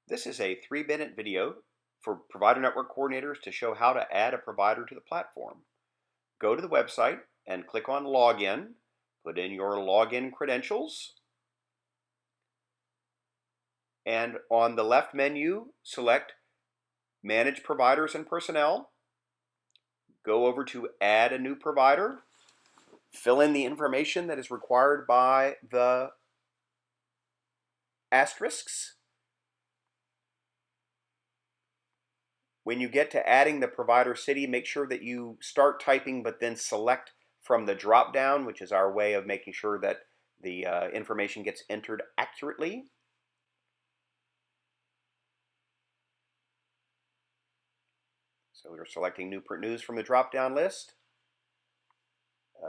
This is a 3-minute video for provider network coordinators to show how to add a provider to the platform. Go to the website and click on Login. Put in your login credentials. And on the left menu, select Manage Providers and Personnel. Go over to Add a New Provider. Fill in the information that is required by the asterisks. When you get to adding the provider city, make sure that you start typing but then select from the drop down, which is our way of making sure that the information gets entered accurately. So we're selecting Newport News from the drop down list.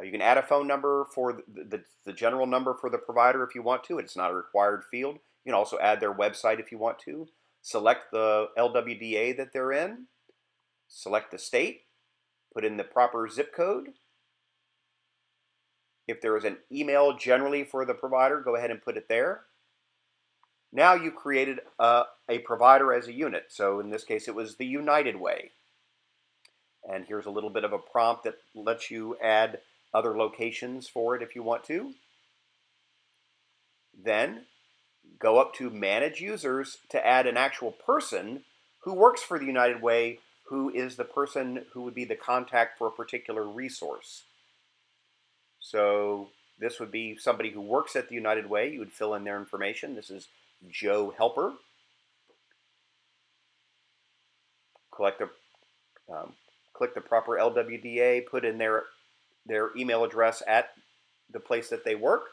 You can add a phone number for the general number for the provider if you want to. It's not a required field. You can also add their website if you want to. Select the LWDA that they're in. Select the state. Put in the proper zip code. If there is an email generally for the provider, go ahead and put it there. Now you've created a provider as a unit. So in this case, it was the United Way. And here's a little bit of a prompt that lets you add other locations for it if you want to. Then go up to Manage Users to add an actual person who works for the United Way, who is the person who would be the contact for a particular resource. So this would be somebody who works at the United Way. You would fill in their information. This is Joe Helper. Click the proper LWDA, put in their email address at the place that they work,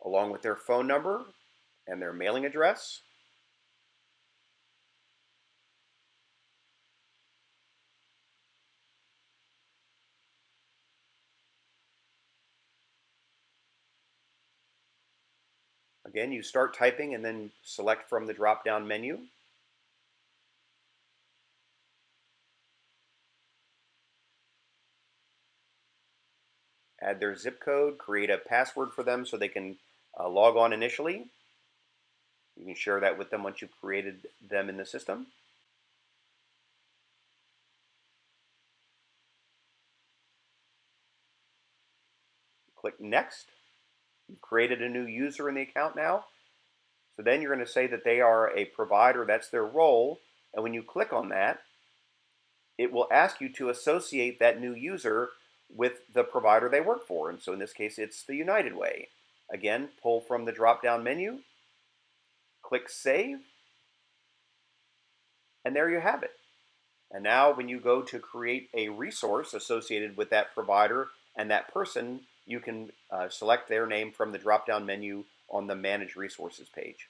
along with their phone number and their mailing address. Again, you start typing and then select from the drop-down menu. Add their zip code, create a password for them so they can log on initially. You can share that with them once you've created them in the system. Click Next. You've created a new user in the account now. So then you're going to say that they are a provider, that's their role, and when you click on that, it will ask you to associate that new user with the provider they work for. And so in this case, it's the United Way. Again, pull from the drop-down menu, click Save, and there you have it. And now when you go to create a resource associated with that provider and that person, you can select their name from the drop-down menu on the Manage Resources page.